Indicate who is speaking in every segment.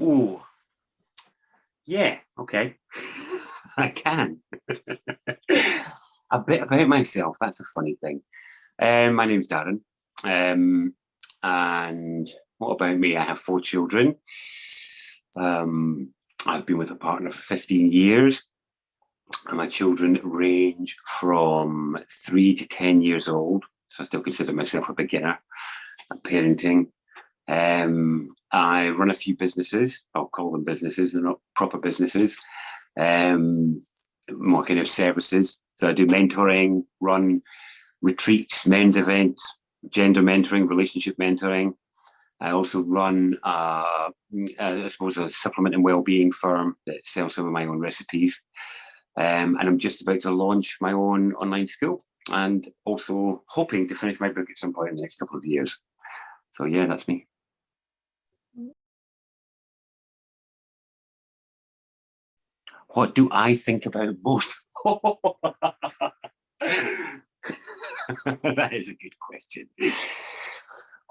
Speaker 1: Ooh, yeah, okay. I can. A bit about myself. That's a funny thing. My name's Darren. Um, and what about me? I have 4 children. Um, I've been with a partner for 15 years, and my children range from 3 to 10 years old. So I still consider myself a beginner at parenting. I run a few businesses. I'll call them businesses. They're not proper businesses. Um, More kind of services. So I do mentoring, run retreats, men's events, gender mentoring, relationship mentoring. I also run, I suppose, a supplement and well-being firm that sells some of my own recipes. And I'm just about to launch my own online school and also hoping to finish my book at some point in the next couple of years. So yeah, that's me. What do I think about most? That is a good question.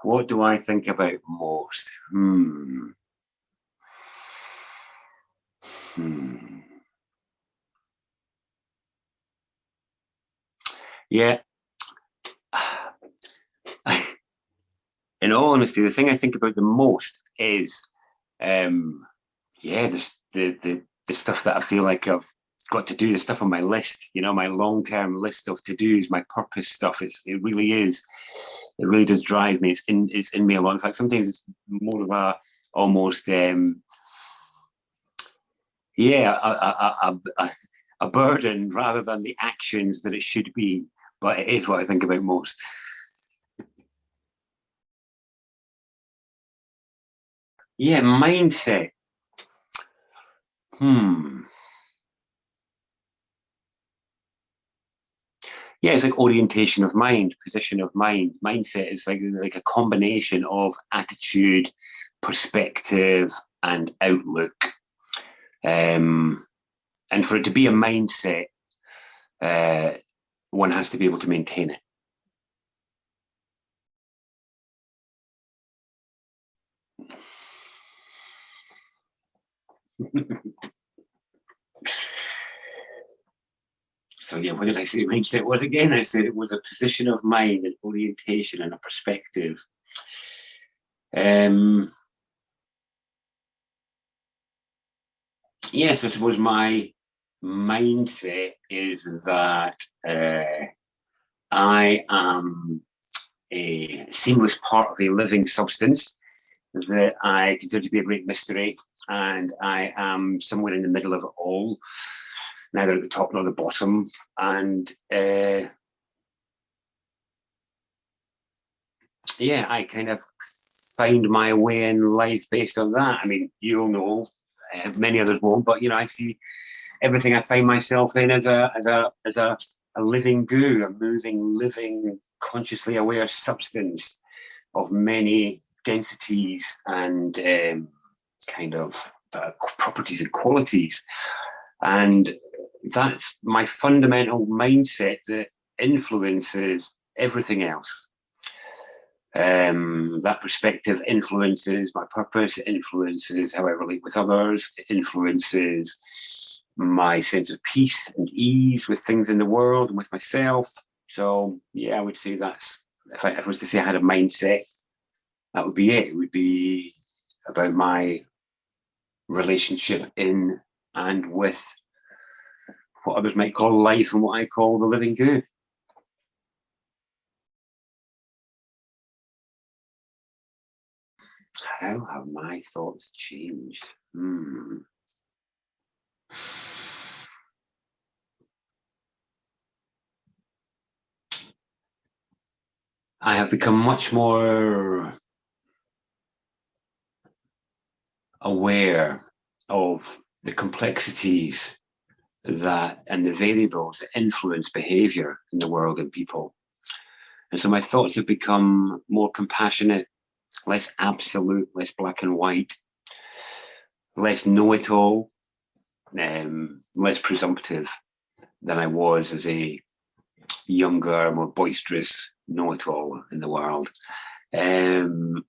Speaker 1: What do I think about most? Hmm. Yeah. In all honesty, the thing I think about the most is, um, yeah, the stuff that I feel like I've got to do, the stuff on my list, my long-term list of to-dos, my purpose stuff. It really is. It really does drive me. It's in me a lot. In fact, sometimes it's more of a almost yeah, a burden rather than the actions that it should be. But it is what I think about most. Yeah, mindset. Hmm. Yeah, it's like orientation of mind, position of mind. Mindset is like a combination of attitude, perspective, and outlook. Um, and for it to be a mindset, uh, one has to be able to maintain it. So yeah, what did I say mindset was again? I said it was a position of mind, an orientation, and a perspective. Um, yes, I suppose my mindset is that I am a seamless part of a living substance that I consider to be a great mystery, and I am somewhere in the middle of it all, neither at the top nor the bottom. And yeah, I kind of find my way in life based on that. I mean, you'll know, many others won't, but I see everything I find myself in as a living goo, a moving, living, consciously aware substance of many densities and kind of properties and qualities. And that's my fundamental mindset that influences everything else. That perspective influences my purpose, it influences how I relate with others, it influences my sense of peace and ease with things in the world and with myself. So, yeah, I would say that's, if I was to say I had a mindset, that would be it. It would be about my relationship in and with what others might call life and what I call the living goo. How have my thoughts changed? I have become much more aware of the complexities that and the variables that influence behavior in the world and people. And so my thoughts have become more compassionate, less absolute, less black and white, less know it all, less presumptive than I was as a younger, more boisterous know it all in the world. Um,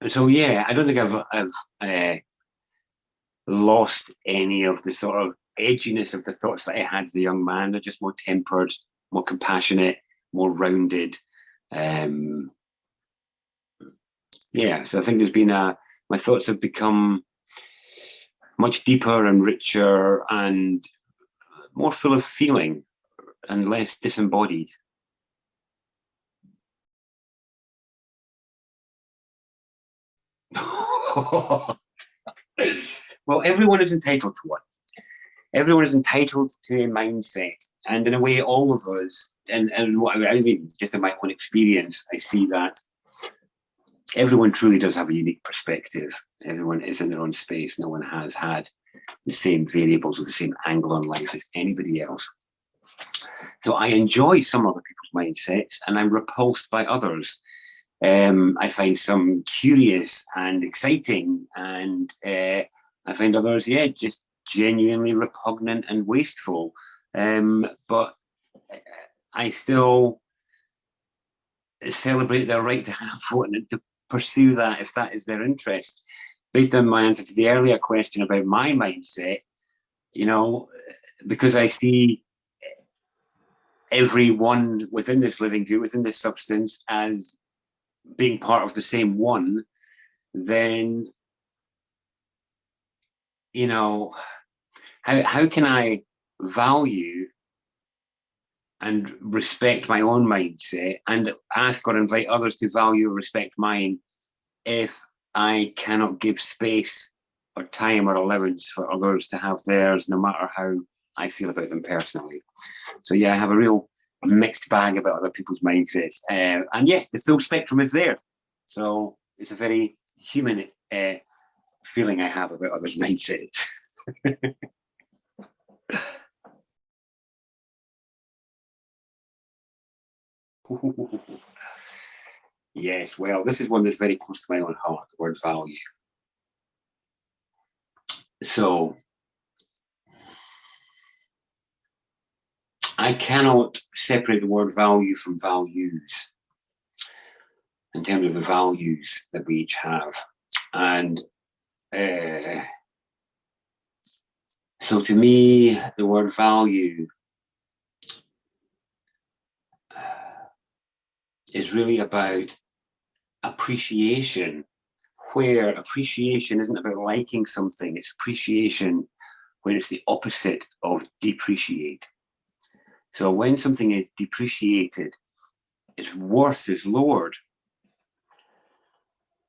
Speaker 1: So yeah, I don't think I've lost any of the sort of edginess of the thoughts that I had as a young man. They're just more tempered, more compassionate, more rounded. Um, yeah, so I think there's been my thoughts have become much deeper and richer and more full of feeling and less disembodied. Well, everyone is entitled to one. Everyone is entitled to a mindset. And in a way, all of us, and what I mean, just in my own experience, I see that everyone truly does have a unique perspective. Everyone is in their own space. No one has had the same variables or the same angle on life as anybody else. So I enjoy some other people's mindsets and I'm repulsed by others. I find some curious and exciting, and I find others, yeah, just genuinely repugnant and wasteful. But I still celebrate their right to have one and to pursue that if that is their interest. Based on my answer to the earlier question about my mindset, you know, because I see everyone within this living group, within this substance, as being part of the same one, then, you know, how can I value and respect my own mindset and ask or invite others to value or respect mine if I cannot give space or time or allowance for others to have theirs, no matter how I feel about them personally? So yeah, I have a real mixed bag about other people's mindsets, and yeah, the full spectrum is there. So it's a very human feeling I have about others' mindsets. Yes, well, this is one that's very close to my own heart, the word value. So I cannot separate the word value from values in terms of the values that we each have. And uh, so to me, the word value is really about appreciation, where appreciation isn't about liking something, it's appreciation when it's the opposite of depreciate. So when something is depreciated, its worth is lowered.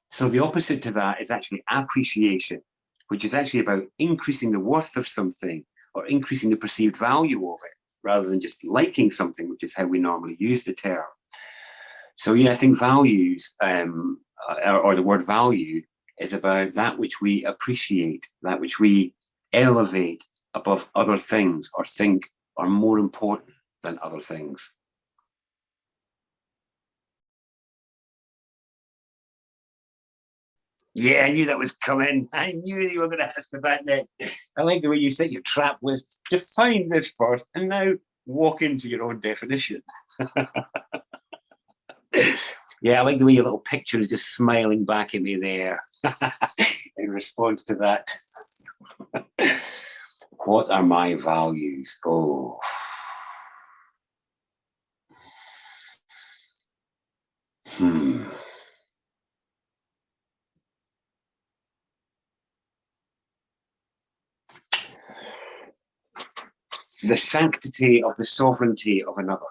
Speaker 1: So the opposite to that is actually appreciation, which is actually about increasing the worth of something or increasing the perceived value of it, rather than just liking something, which is how we normally use the term. So yeah, I think values, or the word value, is about that which we appreciate, that which we elevate above other things or think are more important than other things. Yeah, I knew that was coming. I knew you were going to ask me that next. I like the way you set your trap with define this first and now walk into your own definition. Yeah, I like the way your little picture is just smiling back at me there in response to that. What are my values? Oh, hmm. The sanctity of the sovereignty of another.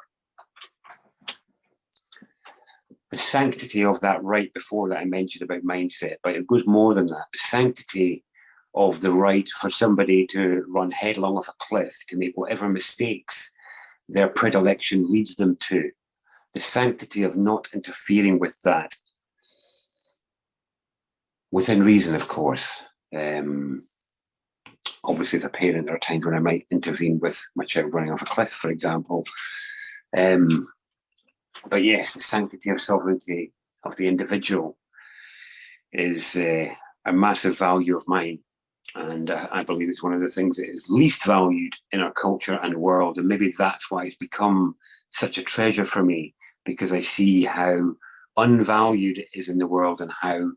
Speaker 1: The sanctity of that right before that I mentioned about mindset, but it goes more than that. The sanctity of the right for somebody to run headlong off a cliff, to make whatever mistakes their predilection leads them to. The sanctity of not interfering with that, within reason, of course. Um, Obviously, as a parent, there are times when I might intervene with my child running off a cliff, for example. Um, but yes, the sanctity of sovereignty of the individual is a massive value of mine. And I believe it's one of the things that is least valued in our culture and world. And maybe that's why it's become such a treasure for me, because I see how unvalued it is in the world and how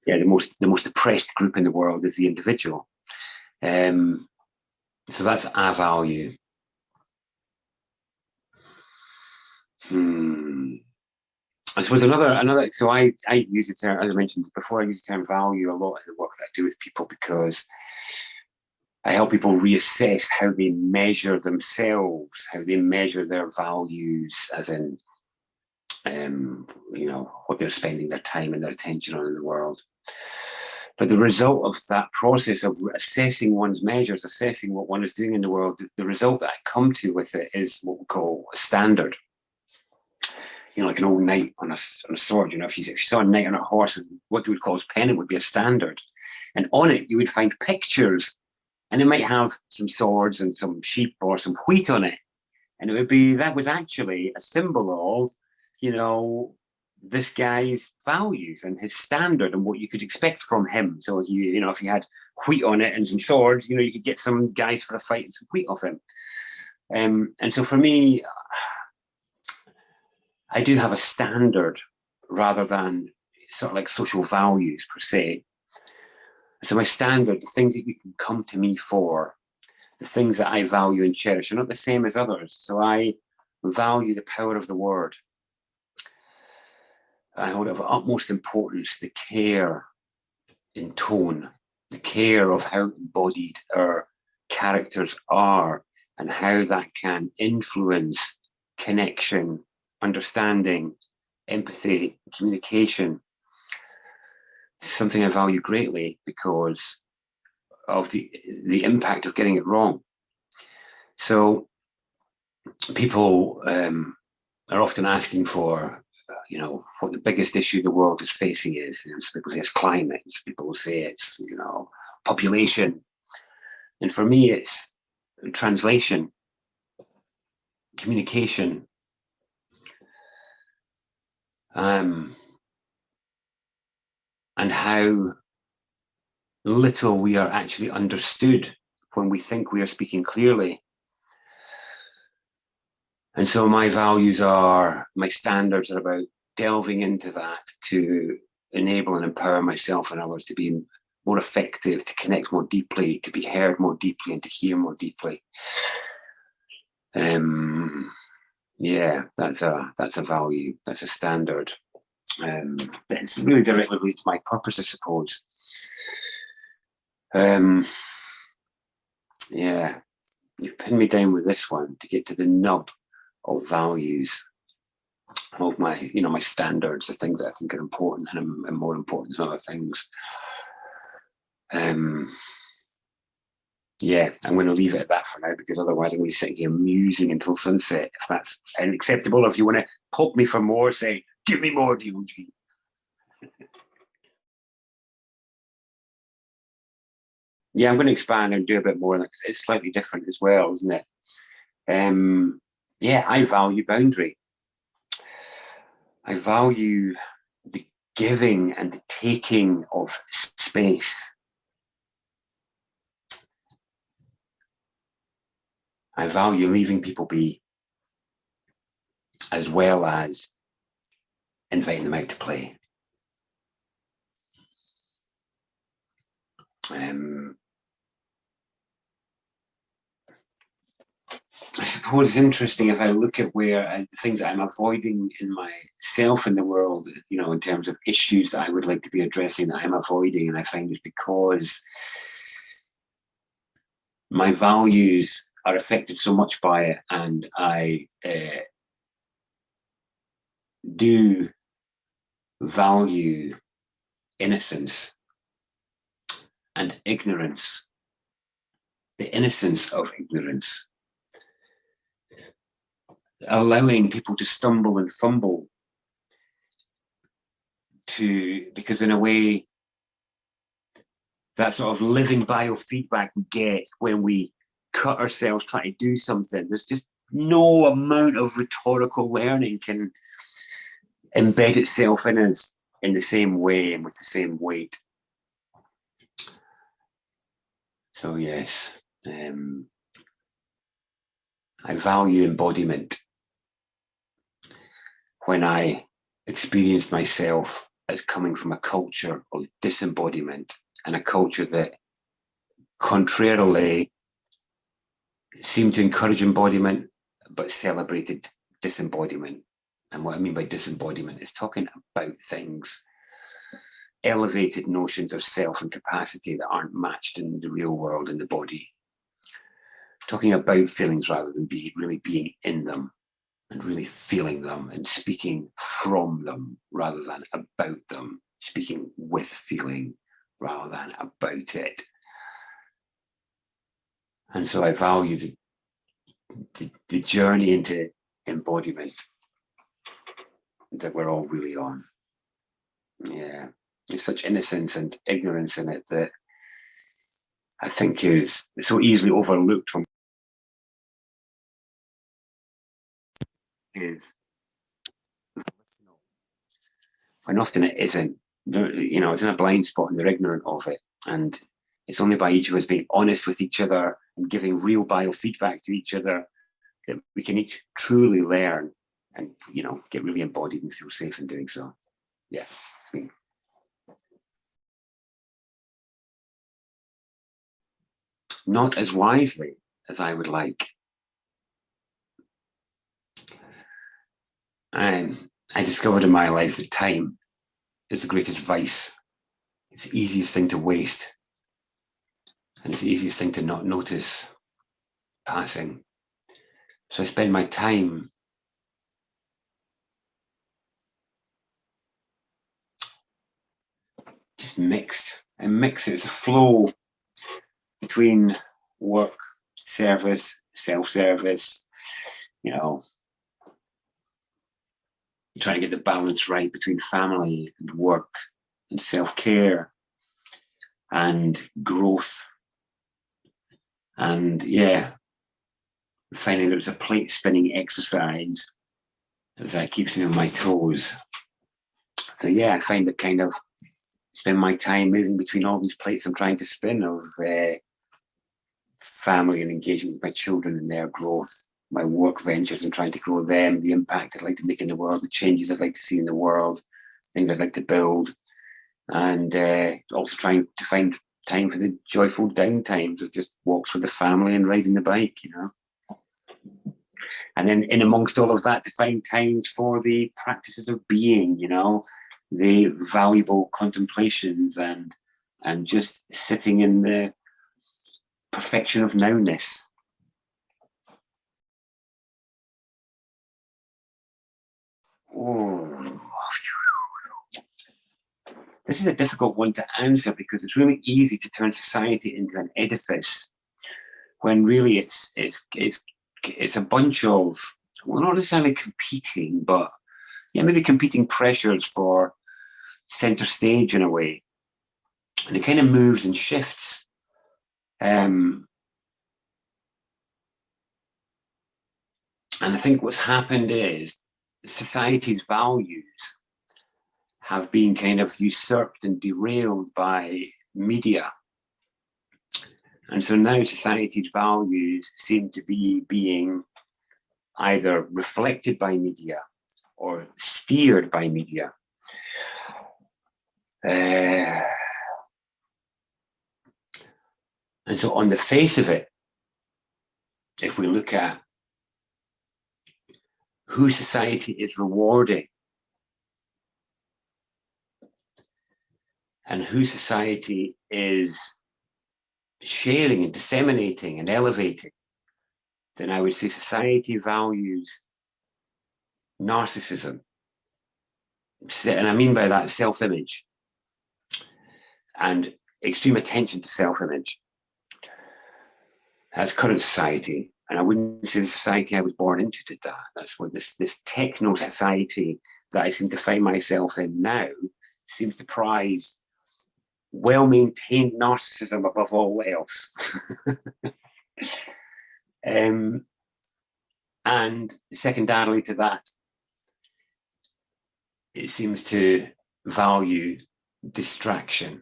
Speaker 1: yeah, the most oppressed group in the world is the individual. So that's I value. I suppose another. So I use the term, as I mentioned before, I use the term value a lot in the work that I do with people, because I help people reassess how they measure themselves, how they measure their values, as in, what they're spending their time and their attention on in the world. But the result of that process of assessing one's measures, assessing what one is doing in the world, the result that I come to with it is what we call a standard. Like an old knight on a sword. If you saw a knight on a horse, what they would call his pennant would be a standard. And on it, you would find pictures, and it might have some swords and some sheep or some wheat on it. And it would be, that was actually a symbol of, this guy's values and his standard and what you could expect from him. So if you had wheat on it and some swords, you could get some guys for a fight and some wheat off him. And so for me, I do have a standard rather than sort of like social values per se. So my standard, the things that you can come to me for, the things that I value and cherish, are not the same as others. So I value the power of the word. I hold of utmost importance the care in tone, the care of how embodied our characters are, and how that can influence connection, understanding, empathy, communication. It's something I value greatly because of the impact of getting it wrong. So people are often asking for, what the biggest issue the world is facing is. Some people say it's climate. Some people will say it's, population. And for me, it's translation, communication. And how little we are actually understood when we think we are speaking clearly. And so my standards are about delving into that to enable and empower myself and others to be more effective, to connect more deeply, to be heard more deeply, and to hear more deeply. Yeah, that's a value, that's a standard. It's really directly related to my purpose, I suppose. Yeah, you've pinned me down with this one to get to the nub of values, of my standards, the things that I think are important and more important than other things. Yeah, I'm going to leave it at that for now, because otherwise I'm going to be sitting here musing until sunset. If that's unacceptable, if you want to poke me for more, say, give me more, Deojee. Yeah, I'm going to expand and do a bit more, because it's slightly different as well, isn't it? Yeah, I value boundary. I value the giving and the taking of space. I value leaving people be, as well as inviting them out to play. I suppose it's interesting if I look at where the things that I'm avoiding in myself in the world, in terms of issues that I would like to be addressing that I'm avoiding, and I find it's because my values are affected so much by it, and I do value innocence and ignorance, the innocence of ignorance, allowing people to stumble and fumble, because in a way, that sort of living biofeedback we get when we cut ourselves trying to do something, there's just no amount of rhetorical learning can embed itself in us in the same way and with the same weight. So yes, I value embodiment. When I experience myself as coming from a culture of disembodiment, and a culture that contrarily seemed to encourage embodiment but celebrated disembodiment. And what I mean by disembodiment is talking about things, elevated notions of self and capacity that aren't matched in the real world, in the body. Talking about feelings rather than really being in them, and really feeling them and speaking from them rather than about them, speaking with feeling rather than about it. And so I value the journey into embodiment that we're all really on. Yeah, there's such innocence and ignorance in it that I think is so easily overlooked when is when often it isn't. It's in a blind spot and they're ignorant of it. And it's only by each of us being honest with each other and giving real biofeedback to each other that we can each truly learn and, get really embodied and feel safe in doing so. Yeah. Not as wisely as I would like. I discovered in my life that time is the greatest vice. It's the easiest thing to waste. And it's the easiest thing to not notice passing. So I spend my time just mixed. I mix it. It's a flow between work, service, self-service, trying to get the balance right between family and work and self-care and growth. And finding that it's a plate spinning exercise that keeps me on my toes. So I find it kind of spend my time moving between all these plates I'm trying to spin of family and engagement with my children and their growth, my work ventures and trying to grow them, the impact I'd like to make in the world, the changes I'd like to see in the world, things I'd like to build, and also trying to find time for the joyful downtimes of just walks with the family and riding the bike, And then in amongst all of that, to find times for the practices of being, the valuable contemplations and just sitting in the perfection of nowness. Oh, this is a difficult one to answer because it's really easy to turn society into an edifice when really it's a bunch of, well, not necessarily competing, but maybe competing pressures for center stage in a way, and it kind of moves and shifts. And I think what's happened is society's values have been kind of usurped and derailed by media. And so now society's values seem to be being either reflected by media or steered by media. And so on the face of it, if we look at who society is rewarding and who society is sharing and disseminating and elevating, then I would say society values narcissism. And I mean by that self-image and extreme attention to self-image. That's current society. And I wouldn't say the society I was born into did that. That's what this techno society that I seem to find myself in now seems to prize well-maintained narcissism above all else. And secondarily to that, it seems to value distraction.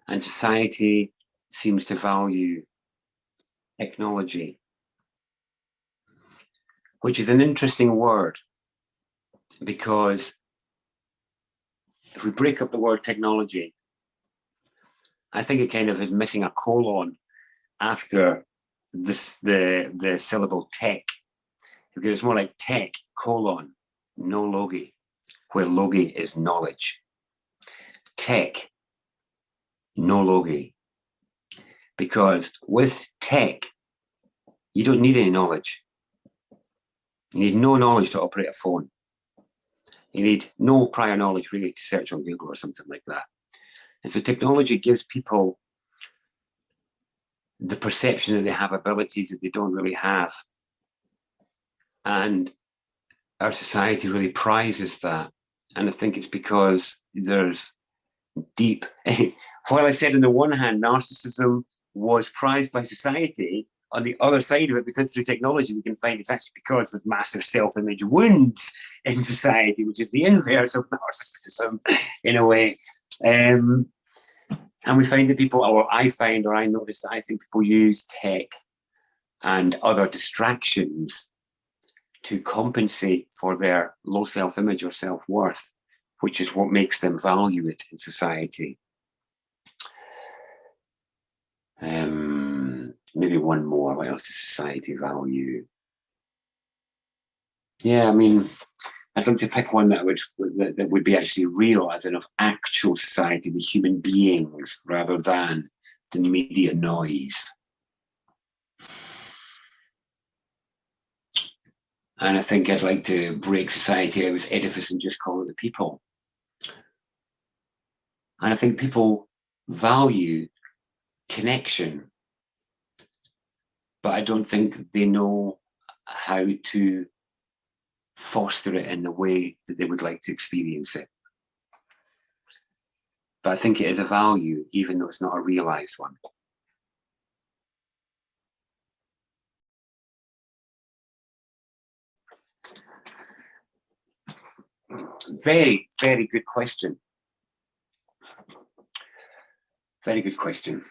Speaker 1: And society seems to value technology, which is an interesting word, because if we break up the word technology, I think it kind of is missing a colon after this, the syllable tech, because it's more like tech, colon, no logi, where logi is knowledge. Tech, no logi. Because with tech, you don't need any knowledge. You need no knowledge to operate a phone. You need no prior knowledge really to search on Google or something like that. And so technology gives people the perception that they have abilities that they don't really have. And our society really prizes that. And I think it's because there's deep, while I said on the one hand, narcissism was prized by society, on the other side of it, because through technology we can find it's actually because of massive self-image wounds in society, which is the inverse of narcissism in a way. And we find that people, or I find, or I notice, I think people use tech and other distractions to compensate for their low self-image or self-worth, which is what makes them value it in society. Maybe one more. What else does society value? Yeah, I mean, I'd like to pick one that would be actually real, as in of actual society, the human beings, rather than the media noise. And I think I'd like to break society out of its edifice and just call it the people. And I think people value connection, but I don't think they know how to foster it in the way that they would like to experience it. But I think it is a value, even though it's not a realized one. Very, very good question. Very good question.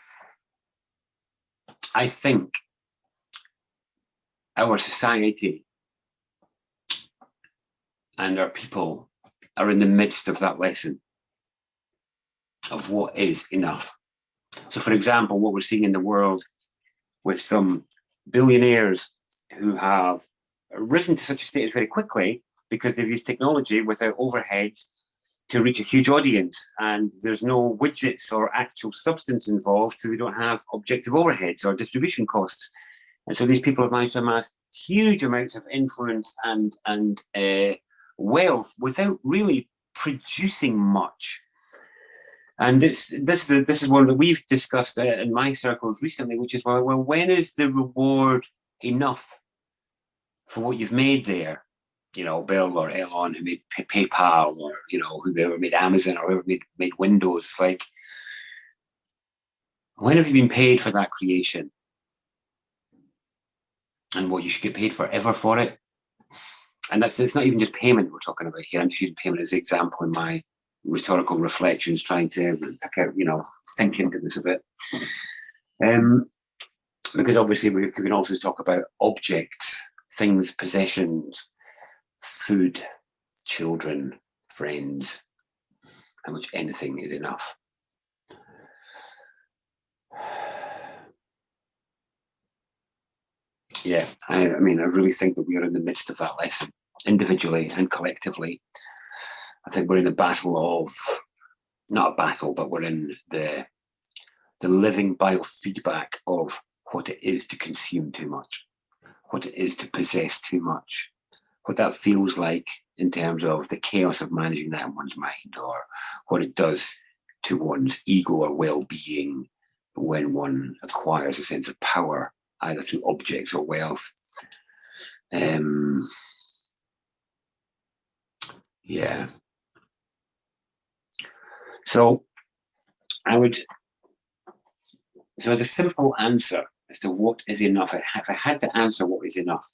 Speaker 1: I think our society and our people are in the midst of that lesson of what is enough. So, for example, what we're seeing in the world with some billionaires who have risen to such a status very quickly because they've used technology without overheads to reach a huge audience, and there's no widgets or actual substance involved, so they don't have objective overheads or distribution costs. And so these people have managed to amass huge amounts of influence and wealth without really producing much. And this is one that we've discussed in my circles recently, which is, well, when is the reward enough for what you've made there? You know, Bill or Elon who made PayPal, or, you know, whoever made Amazon, or whoever made Windows. It's like, when have you been paid for that creation? And what you should get paid forever for it? And it's not even just payment we're talking about here. I'm just using payment as an example in my rhetorical reflections, trying to pick out, think into this a bit. Because obviously we can also talk about objects, things, possessions, food, children, friends, how much anything is enough. Yeah, I mean, I really think that we are in the midst of that lesson, individually and collectively. I think we're in the battle of, not a battle, but we're in the living biofeedback of what it is to consume too much, what it is to possess too much, what that feels like in terms of the chaos of managing that in one's mind, or what it does to one's ego or well-being when one acquires a sense of power, either through objects or wealth. Yeah. So the simple answer as to what is enough, if I had to answer what is enough,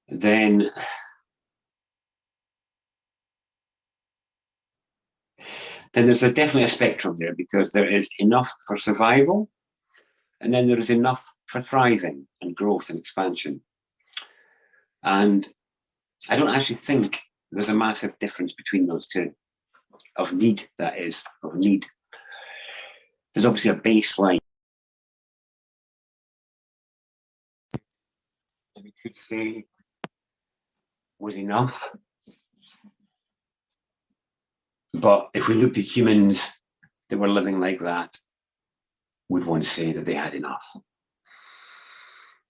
Speaker 1: then then there's definitely a spectrum there, because there is enough for survival, and then there is enough for thriving and growth and expansion. And I don't actually think there's a massive difference between those two, of need, that is, of need. There's obviously a baseline that we could say was enough. But if we looked at humans that were living like that, we'd want to say that they had enough.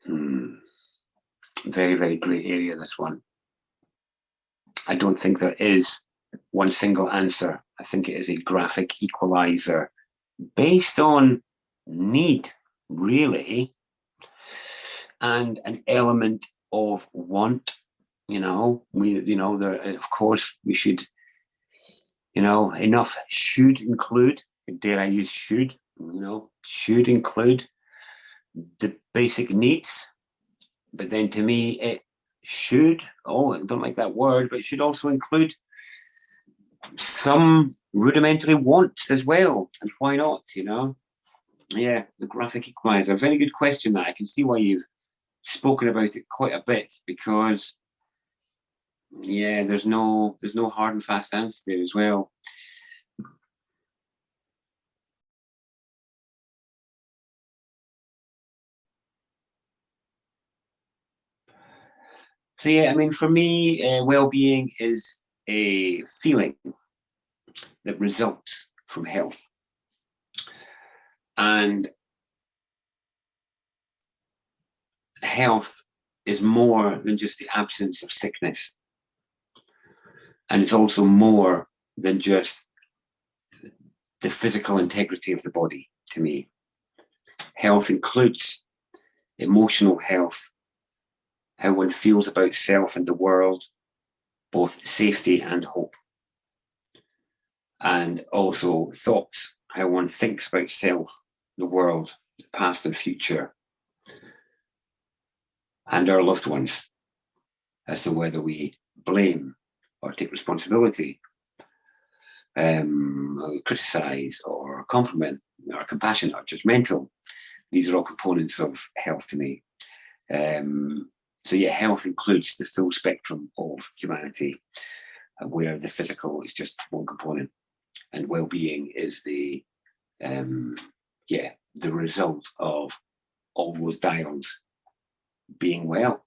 Speaker 1: Very, very grey area, this one. I don't think there is one single answer. I think it is a graphic equalizer based on need, really, and an element of want. There, of course, we should, enough should include, dare I use should, should include the basic needs. But then to me, it should, I don't like that word, but it should also include some rudimentary wants as well. And why not, Yeah, the graphic equalizer. Very good question. That I can see why you've spoken about it quite a bit, because yeah, there's no hard and fast answer there as well. So yeah, I mean, for me, well-being is a feeling that results from health. And health is more than just the absence of sickness. And it's also more than just the physical integrity of the body, to me. Health includes emotional health, how one feels about self and the world, both safety and hope. And also thoughts, how one thinks about self, the world, the past and future, and our loved ones, as to whether we blame or take responsibility, criticize or compliment, or compassionate or judgmental. These are all components of health to me. So yeah, health includes the full spectrum of humanity, where the physical is just one component, and well-being is the result of all those dials being well.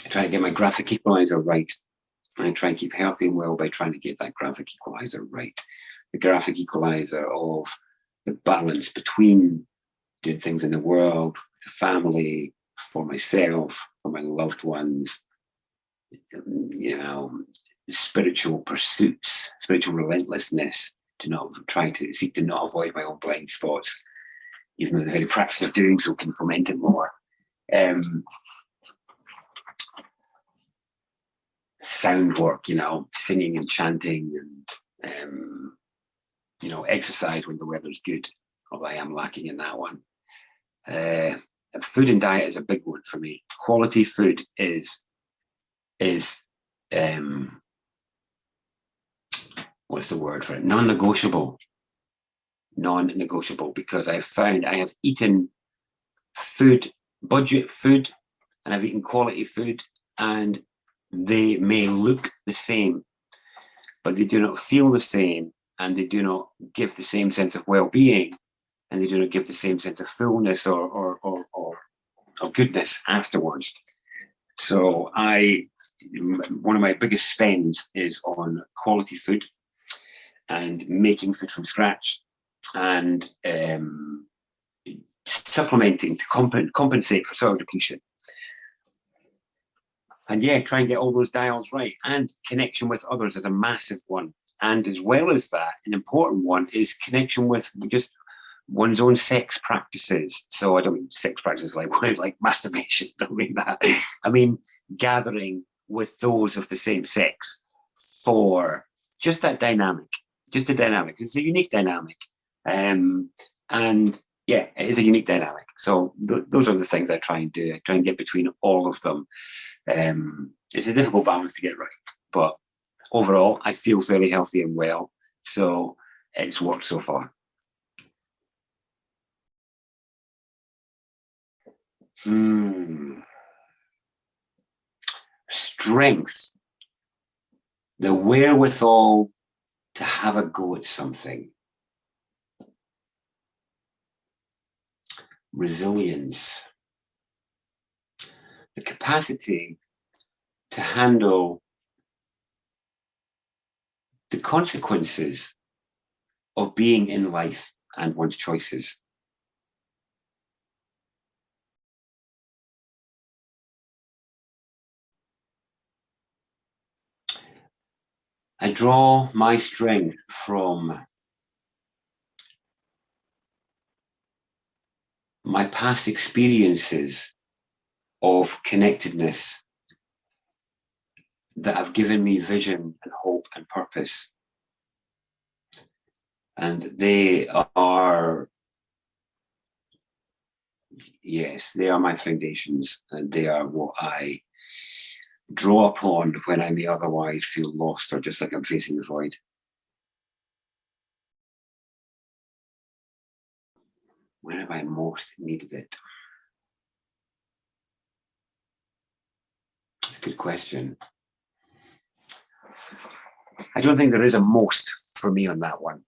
Speaker 1: I try to get my graphic equalizer right. I try and keep healthy and well by trying to get that graphic equalizer right. The graphic equalizer of the balance between doing things in the world, the family, for myself, for my loved ones, spiritual pursuits, spiritual relentlessness, to not try to seek to not avoid my own blind spots, even though the very practice of doing so can foment it more. Sound work, singing and chanting, and exercise when the weather's good, although I am lacking in that one. Food and diet is a big one for me. Quality food is what's the word for it? Non-negotiable, because I've found I have eaten food, budget food, and I've eaten quality food, and they may look the same, but they do not feel the same, and they do not give the same sense of well-being, and they do not give the same sense of fullness or goodness afterwards. So one of my biggest spends is on quality food and making food from scratch, and supplementing to compensate for soil depletion. And yeah, try and get all those dials right. And connection with others is a massive one. And as well as that, an important one is connection with just one's own sex practices. So I don't mean sex practices like masturbation, don't mean that. I mean gathering with those of the same sex for just that dynamic, just a dynamic. It's a unique dynamic. And yeah, it is a unique dynamic. So those are the things I try and do. I try and get between all of them. It's a difficult balance to get right, but overall, I feel fairly healthy and well. So it's worked so far. Strength, the wherewithal to have a go at something. Resilience, the capacity to handle the consequences of being in life and one's choices. I draw my strength from my past experiences of connectedness that have given me vision and hope and purpose. And they are, yes, they are my foundations, and they are what I draw upon when I may otherwise feel lost or just like I'm facing the void. When have I most needed it? That's a good question. I don't think there is a most for me on that one.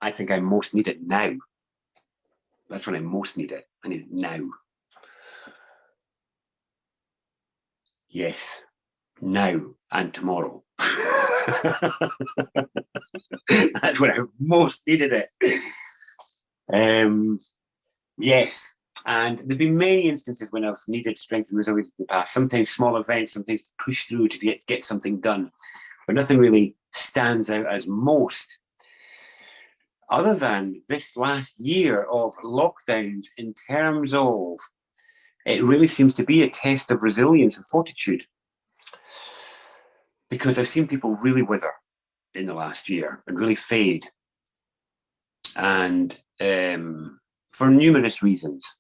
Speaker 1: I think I most need it now. That's when I most need it. I need it now. Yes, now and tomorrow. That's when I most needed it. Yes, and there's been many instances when I've needed strength and resilience in the past. Sometimes small events, sometimes to push through to get something done, but nothing really stands out as most. Other than this last year of lockdowns, in terms of it really seems to be a test of resilience and fortitude, because I've seen people really wither in the last year and really fade, and for numerous reasons.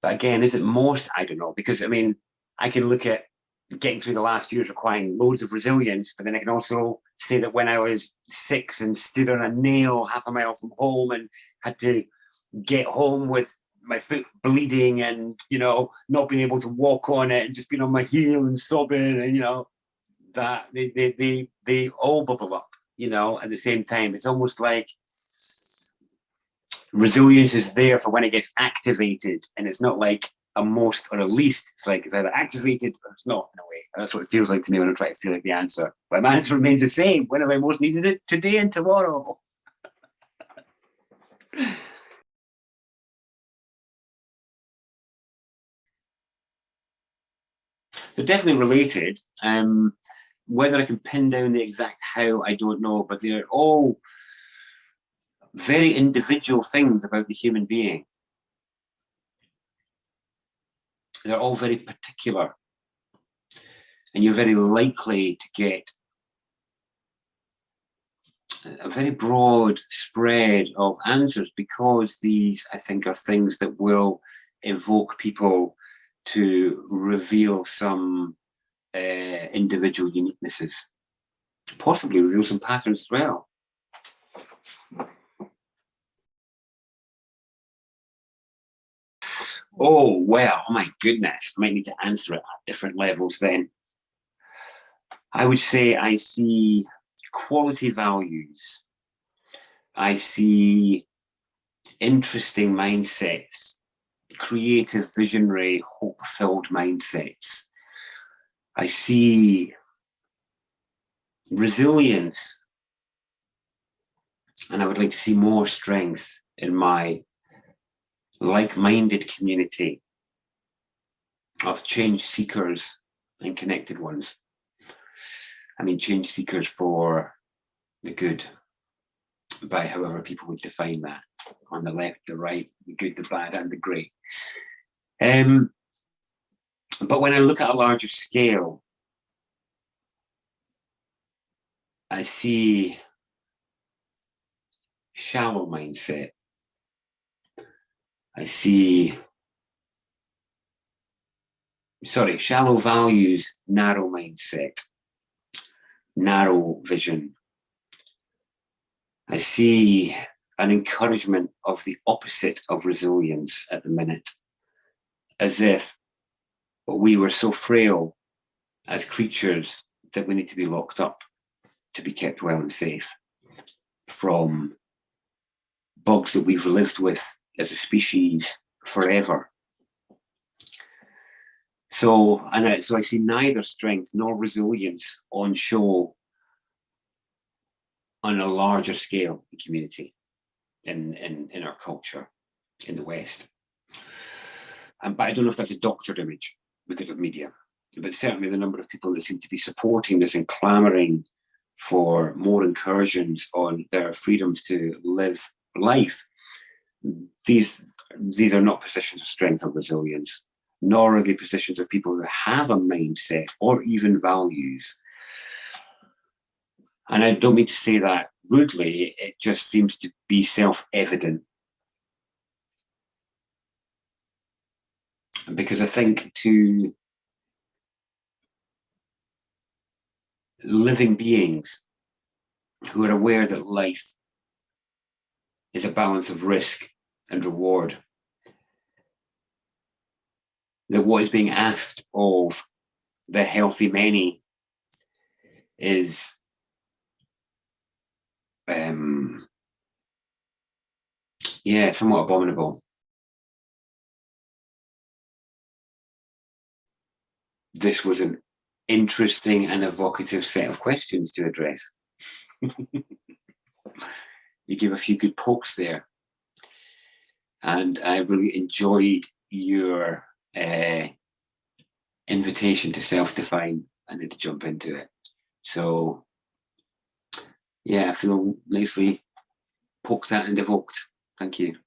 Speaker 1: But again, is it most? I don't know, because I mean, I can look at getting through the last years requiring loads of resilience, but then I can also say that when I was 6 and stood on a nail half a mile from home and had to get home with my foot bleeding and not being able to walk on it and just being on my heel and sobbing, and that they all bubble up at the same time. It's almost like resilience is there for when it gets activated, and it's not like a most or a least. It's like it's either activated or it's not, in a way. That's what it feels like to me when I try to feel like the answer. But my answer remains the same. When have I most needed it? Today and tomorrow. They're definitely related. Whether I can pin down the exact how, I don't know, but they're all very individual things about the human being. They're all very particular, and you're very likely to get a very broad spread of answers, because these, I think, are things that will evoke people to reveal some individual uniquenesses, possibly reveal some patterns as well. Oh, well, oh my goodness, I might need to answer it at different levels then. I would say I see quality values. I see interesting mindsets, creative, visionary, hope-filled mindsets. I see resilience, and I would like to see more strength in my like-minded community of change seekers and connected ones. I mean, change seekers for the good, by however people would define that, on the left, the right, the good, the bad, and the great. But when I look at a larger scale, I see shallow mindset. I see, shallow values, narrow mindset, narrow vision. I see an encouragement of the opposite of resilience at the minute, as if we were so frail as creatures that we need to be locked up to be kept well and safe from bugs that we've lived with as a species forever. So I see neither strength nor resilience on show on a larger scale in community, in our culture, in the West. But I don't know if that's a doctored image because of media. But certainly the number of people that seem to be supporting this and clamoring for more incursions on their freedoms to live life, these are not positions of strength or resilience, nor are they positions of people who have a mindset or even values. And I don't mean to say that rudely, it just seems to be self-evident. Because I think to living beings who are aware that life is a balance of risk and reward, that what is being asked of the healthy many is somewhat abominable. This was an interesting and evocative set of questions to address. You give a few good pokes there. And I really enjoyed your invitation to self-define and to jump into it. So, yeah, I feel nicely poked at and evoked. Thank you.